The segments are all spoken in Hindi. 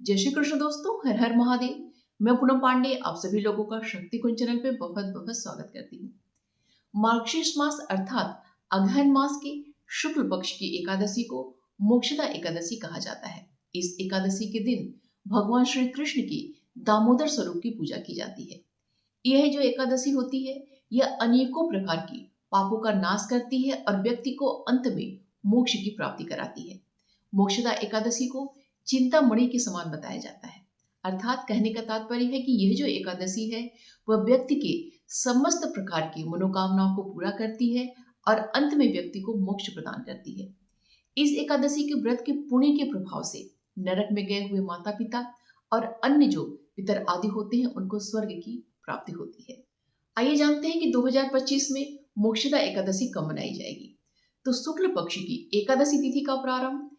जय श्री कृष्ण दोस्तों, हर हर महादेव। मैं पूनम पांडे आप सभी लोगों का शक्ति कुंज चैनल पे बहुत बहुत स्वागत करती हूँ। मार्गशीर्ष मास अर्थात अगहन मास के शुक्ल पक्ष की एकादशी को मोक्षदा एकादशी कहा जाता है। इस एकादशी के दिन भगवान श्री कृष्ण की दामोदर स्वरूप की पूजा की जाती है। यह जो एकादशी होती है यह अनेकों प्रकार की पापों का नाश करती है और व्यक्ति को अंत में मोक्ष की प्राप्ति कराती है। मोक्षदा एकादशी को चिंतामणि के समान बताया जाता है। अर्थात कहने का तात्पर्य है कि यह जो एकादशी है वह व्यक्ति के समस्त प्रकार की मनोकामनाओं को पूरा करती है और अंत में व्यक्ति को मोक्ष प्रदान करती है। इस एकादशी के व्रत के पुण्य के प्रभाव से नरक में गए हुए माता पिता और अन्य जो पितर आदि होते हैं उनको स्वर्ग की प्राप्ति होती है। आइए जानते हैं कि 2025 में मोक्षदा एकादशी कब मनाई जाएगी। तो शुक्ल पक्ष की एकादशी तिथि का प्रारंभ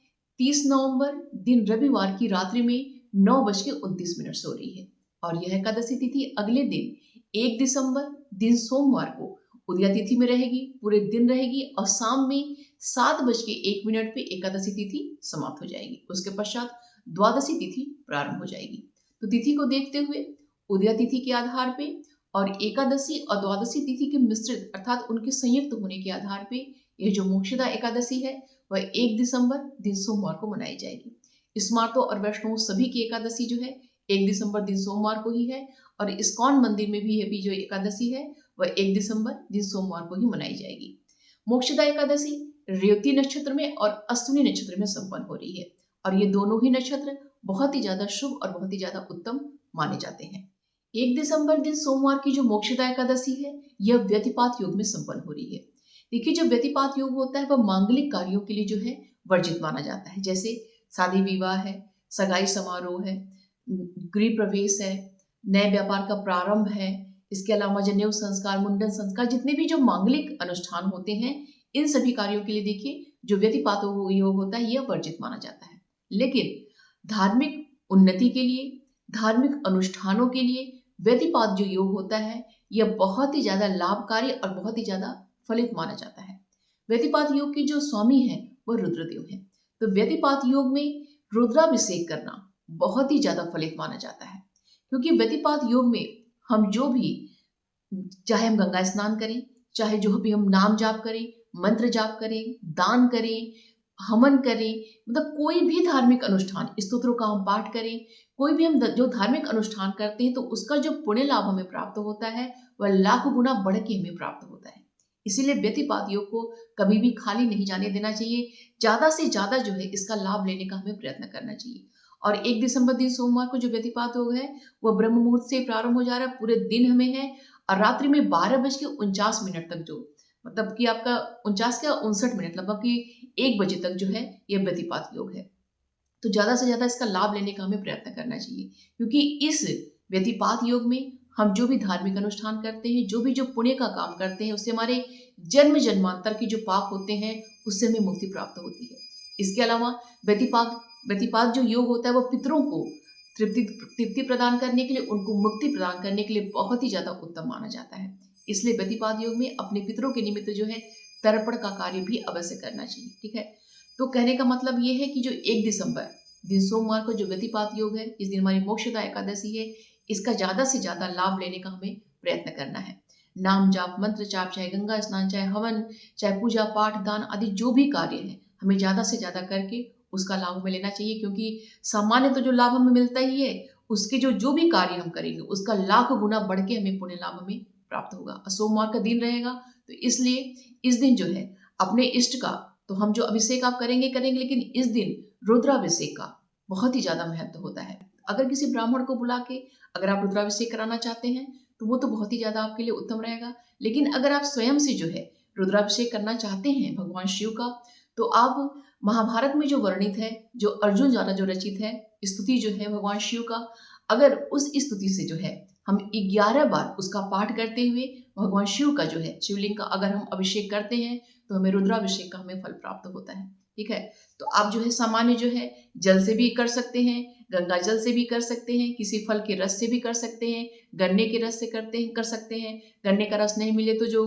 30 नवंबर दिन रविवार की रात्रि में 9:29 से हो रही है और यह एकादशी तिथि अगले दिन 1 दिसंबर दिन सोमवार को उदया तिथि में रहेगी, पूरे दिन रहेगी और शाम में 7:01 पे एकादशी तिथि समाप्त हो जाएगी। उसके पश्चात द्वादशी तिथि प्रारंभ हो जाएगी। तो तिथि को देखते हुए उदया तिथि के आधार पे और एकादशी और द्वादशी तिथि के मिश्रित अर्थात उनके संयुक्त होने के आधार पे यह जो मोक्षदा एकादशी है वह 1 दिसंबर दिन सोमवार को मनाई जाएगी। स्मार्तो और वैष्णव सभी की एकादशी जो है 1 दिसंबर दिन सोमवार को ही है और इस्कॉन मंदिर में भी अभी जो एकादशी है वह 1 दिसंबर दिन सोमवार को ही मनाई जाएगी। मोक्षदा एकादशी रेवती नक्षत्र में और अश्विनी नक्षत्र में संपन्न हो रही है और ये दोनों ही नक्षत्र बहुत ही ज्यादा शुभ और बहुत ही ज्यादा उत्तम माने जाते हैं। 1 दिसंबर दिन सोमवार की जो मोक्षदा एकादशी है यह व्यतिपात योग में संपन्न हो रही है। देखिए, जो व्यतिपात योग होता है वह मांगलिक कार्यों के लिए जो है वर्जित माना जाता है, जैसे शादी विवाह है, सगाई समारोह है, गृह प्रवेश है, नए व्यापार का प्रारंभ है, इसके अलावा जनेऊ संस्कार, मुंडन संस्कार, जितने भी जो मांगलिक अनुष्ठान होते हैं इन सभी कार्यों के लिए देखिए जो व्यतिपात योग होता है यह वर्जित माना जाता है। लेकिन धार्मिक उन्नति के लिए, धार्मिक अनुष्ठानों के लिए व्यतिपात जो योग होता है यह बहुत ही ज्यादा लाभकारी और बहुत ही ज्यादा फलित माना जाता है। व्यतिपात योग के जो स्वामी हैं वह रुद्रदेव हैं। तो व्यतिपात योग में रुद्राभिषेक करना बहुत ही ज्यादा फलित माना जाता है, क्योंकि व्यतिपात योग में हम जो भी, चाहे हम गंगा स्नान करें, चाहे जो भी हम नाम जाप करें, मंत्र जाप करें, दान करें, हवन करें, मतलब कोई भी धार्मिक अनुष्ठान, स्तोत्रों का हम पाठ करें, कोई भी हम जो धार्मिक अनुष्ठान करते हैं तो उसका जो पुण्य लाभ हमें प्राप्त होता है वह लाख गुना बढ़ के हमें प्राप्त होता है। इसीलिए व्यतिपात योग को कभी भी खाली नहीं जाने देना चाहिए। ज्यादा से ज्यादा जो है इसका लाभ लेने का हमें प्रयत्न करना चाहिए। और 1 दिसंबर दिन सोमवार को जो व्यतिपात योग है वह ब्रह्म मुहूर्त से प्रारंभ हो जा रहा है, पूरे दिन हमें है और रात्रि में 12:49 तक, जो मतलब कि आपका 49 लगभग कि 1 बजे तक जो है यह व्यतिपात योग है। तो ज्यादा से ज्यादा इसका लाभ लेने का हमें प्रयत्न करना चाहिए, क्योंकि इस व्यतिपात योग में हम जो भी धार्मिक अनुष्ठान करते हैं, जो भी जो पुण्य का काम करते हैं, उससे हमारे जन्म जन्मांतर के जो पाप होते हैं उससे हमें मुक्ति प्राप्त होती है। इसके अलावा व्यतिपात जो योग होता है वह पितरों को तृप्ति प्रदान करने के लिए, उनको मुक्ति प्रदान करने के लिए बहुत ही ज्यादा उत्तम माना जाता है। इसलिए व्यतिपात योग में अपने पितरों के निमित्त जो है तर्पण का कार्य भी अवश्य करना चाहिए। ठीक है, तो कहने का मतलब ये है कि जो 1 दिसंबर दिन सोमवार को जो व्यतिपात योग है, इस दिन हमारी मोक्षदा एकादशी है, इसका ज्यादा से ज्यादा लाभ लेने का हमें प्रयत्न करना है। नाम जाप, मंत्र जाप, चाहे गंगा स्नान, चाहे हवन, चाहे पूजा पाठ, दान आदि जो भी कार्य है हमें ज्यादा से ज्यादा करके उसका लाभ हमें लेना चाहिए, क्योंकि सामान्य तो जो लाभ हमें मिलता ही है उसके जो भी कार्य हम करेंगे उसका लाख गुना बढ़ के हमें पुण्य लाभ हमें प्राप्त होगा। सोमवार का दिन रहेगा तो इसलिए इस दिन जो है अपने इष्ट का, तो हम जो अभिषेक आप करेंगे, लेकिन इस दिन रुद्राभिषेक का बहुत ही ज्यादा महत्व होता है। अगर किसी ब्राह्मण को बुला के अगर आप रुद्राभिषेक कराना चाहते हैं तो वो तो बहुत ही ज्यादा आपके लिए उत्तम रहेगा। लेकिन अगर आप स्वयं से जो है रुद्राभिषेक करना चाहते हैं भगवान शिव का, तो आप महाभारत में जो वर्णित है, जो अर्जुन द्वारा जो रचित है स्तुति जो है भगवान शिव का, अगर उस स्तुति से जो है हम 11 बार उसका पाठ करते हुए भगवान शिव का जो है, शिवलिंग का अगर हम अभिषेक करते हैं तो हमें रुद्राभिषेक का हमें फल प्राप्त होता है। ठीक है, तो आप जो है सामान्य जो है जल से भी कर सकते हैं, गंगा जल से भी कर सकते हैं, किसी फल के रस से भी कर सकते हैं, गन्ने के रस से कर सकते हैं। गन्ने का रस नहीं मिले तो जो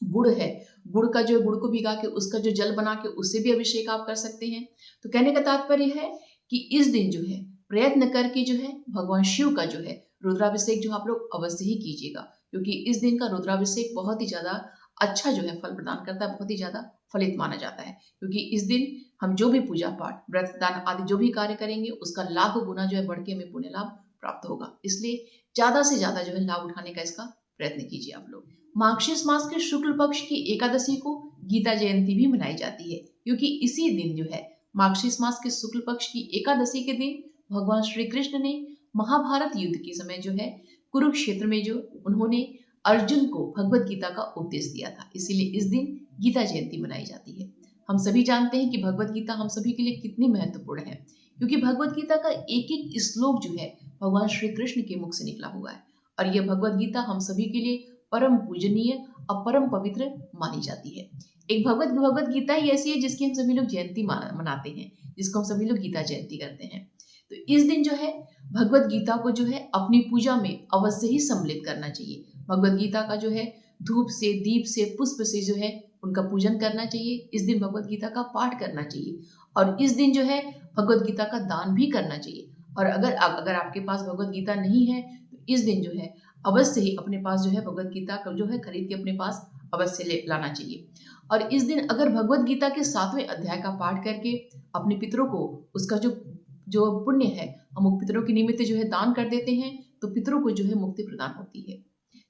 गुड़ है, गुड़ को भिगा के उसका जो जल बना के उससे भी अभिषेक आप कर सकते हैं। तो कहने का तात्पर्य है कि इस दिन जो है प्रयत्न करके जो है भगवान शिव का जो है रुद्राभिषेक जो आप लोग अवश्य ही कीजिएगा, क्योंकि इस दिन का रुद्राभिषेक बहुत ही ज़्यादा अच्छा जो है फल प्रदान करता है, बहुत ही ज़्यादा फलित माना जाता है। क्योंकि इस दिन हम जो भी पूजा पाठ, व्रत, दान आदि जो भी कार्य करेंगे उसका लाख गुना जो है बढ़ के हमें पुण्य लाभ प्राप्त होगा। इसलिए ज़्यादा से ज़्यादा जो है लाभ उठाने का इसका प्रयत्न कीजिए आप लोग। मार्गशीर्ष मास के शुक्ल पक्ष की एकादशी को गीता जयंती भी मनाई जाती है, क्योंकि इसी दिन जो है मार्गशीर्ष मास के शुक्ल पक्ष की एकादशी के दिन भगवान श्री कृष्ण ने महाभारत युद्ध के समय जो है कुरुक्षेत्र में जो उन्होंने अर्जुन को भगवत गीता का उपदेश दिया था, इसीलिए इस दिन गीता जयंती मनाई जाती है। हम सभी जानते हैं कि भगवत गीता हम सभी के लिए कितनी महत्वपूर्ण है, क्योंकि भगवत गीता का एक एक श्लोक जो है भगवान श्री कृष्ण के मुख से निकला हुआ है, और यह भगवत गीता हम सभी के लिए परम पूजनीय और परम पवित्र मानी जाती है। एक भगवत गीता ही ऐसी है जिसकी हम सभी लोग जयंती मनाते हैं, जिसको हम सभी लोग गीता जयंती करते हैं। तो इस दिन जो है भगवत गीता को जो है अपनी पूजा में अवश्य ही सम्मिलित करना चाहिए। भगवत गीता का जो है धूप से, दीप से, पुष्प से जो है उनका पूजन करना चाहिए। इस दिन भगवत गीता का पाठ करना चाहिए, और इस दिन जो है भगवत गीता का दान भी करना चाहिए। और अगर आपके पास भगवत गीता नहीं है तो इस दिन जो है अवश्य ही अपने पास जो है भगवत गीता का जो है खरीद के अपने पास अवश्य लाना चाहिए। और इस दिन अगर भगवत गीता के 7वें अध्याय का पाठ करके अपने पितरों को उसका जो पुण्य है हम पितरों के निमित्त जो है दान कर देते हैं, तो पितरों को जो है मुक्ति प्रदान होती है।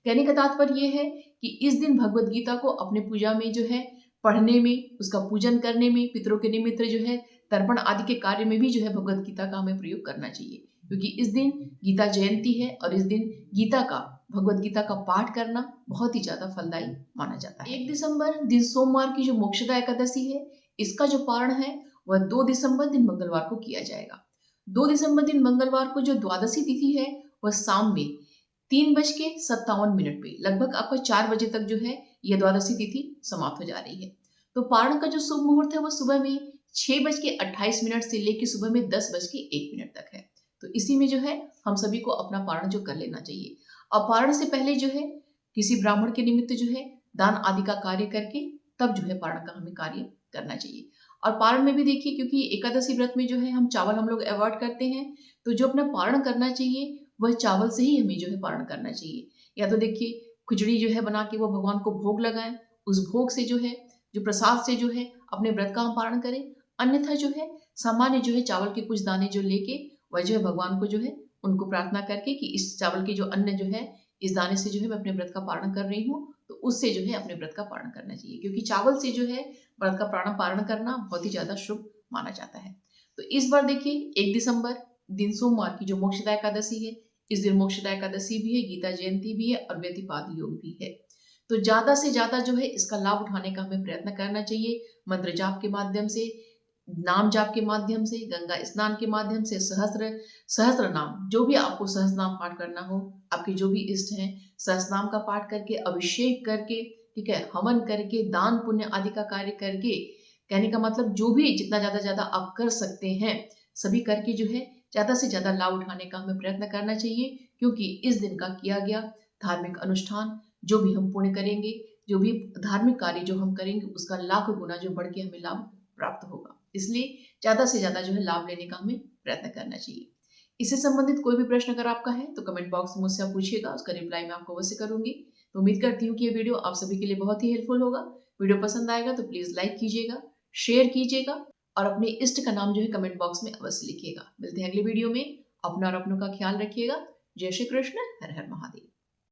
कहने का तात्पर्य यह है कि इस दिन भगवत गीता को अपने पूजा में जो है पढ़ने में, उसका पूजन करने में, पितरों के निमित्त जो है तर्पण आदि के कार्य में भी जो है भगवत गीता का हमें प्रयोग करना चाहिए, क्योंकि इस दिन गीता जयंती है और इस दिन भगवत गीता का पाठ करना बहुत ही ज्यादा फलदायी माना जाता है। 1 दिसंबर दिन सोमवार की जो मोक्षदा एकादशी है, इसका जो पारण है वह 2 दिसंबर दिन मंगलवार को किया जाएगा। 2 दिसंबर दिन मंगलवार को जो द्वादशी तिथि है वह शाम में 3:57 पे लगभग आपका 4 बजे तक जो है यह द्वादशी तिथि समाप्त हो जा रही है। तो पारण का जो शुभ मुहूर्त है वह सुबह में 6:28 से लेकर सुबह में 10:01 तक है। तो इसी में जो है हम सभी को अपना पारण जो कर लेना चाहिए। और पारण से पहले जो है किसी ब्राह्मण के निमित्त जो है दान आदि का कार्य करके तब जो है पारण का हमें कार्य करना चाहिए। और पारण में भी देखिए, क्योंकि एकादशी व्रत में जो है चावल हम लोग अवॉइड करते हैं, तो जो अपना पारण करना चाहिए वह चावल से ही हमें जो है पारण करना चाहिए। या तो देखिए खिचड़ी जो है बना के वो भगवान को भोग लगाएं, उस भोग से जो है जो प्रसाद से जो है अपने व्रत का हम पारण करें। अन्यथा जो है सामान्य जो है चावल के कुछ दाने जो लेके वह जो है भगवान को जो है उनको प्रार्थना करके कि इस चावल के जो अन्न जो है इस दाने से जो है मैं अपने व्रत का पारण कर रही हूँ, तो उससे जो है अपने व्रत का पारण करना चाहिए, क्योंकि चावल से जो है व्रत का पारण करना बहुत ही ज्यादा शुभ माना जाता है। तो इस बार देखिए 1 दिसंबर दिन सोमवार की जो मोक्षदा एकादशी है, इस दिन मोक्षदा एकादशी भी है, गीता जयंती भी है और व्यतिपात योग भी है। तो ज्यादा से ज्यादा जो है इसका लाभ उठाने का हमें प्रयत्न करना चाहिए। मंत्र जाप के माध्यम से, नाम जाप के माध्यम से, गंगा स्नान के माध्यम से, सहस्त्र नाम, जो भी आपको सहस्त्र नाम पाठ करना हो, आपके जो भी इष्ट हैं, सहस्त्र नाम का पाठ करके, अभिषेक करके, ठीक है, हवन करके, दान पुण्य आदि का कार्य करके, कहने का मतलब जो भी जितना ज्यादा आप कर सकते हैं सभी करके जो है ज्यादा से ज्यादा लाभ उठाने का हमें प्रयत्न करना चाहिए। क्योंकि इस दिन का किया गया धार्मिक अनुष्ठान, जो भी हम पुण्य करेंगे, जो भी धार्मिक कार्य जो हम करेंगे, उसका लाख गुना जो बढ़ के हमें लाभ प्राप्त होगा। इसलिए ज्यादा से ज्यादा जो है लाभ लेने का हमें प्रयत्न करना चाहिए। इससे संबंधित कोई भी प्रश्न अगर आपका है तो कमेंट बॉक्स में मुझसे आप पूछिएगा, उसका रिप्लाई मैं आपको अवश्य करूंगी। तो उम्मीद करती हूँ कि ये वीडियो आप सभी के लिए बहुत ही हेल्पफुल होगा। वीडियो पसंद आएगा तो प्लीज लाइक कीजिएगा, शेयर कीजिएगा और अपने इष्ट का नाम जो है कमेंट बॉक्स में अवश्य लिखिएगा। मिलते हैं अगले वीडियो में। अपना और अपनों का ख्याल रखिएगा। जय श्री कृष्ण। हर हर महादेव।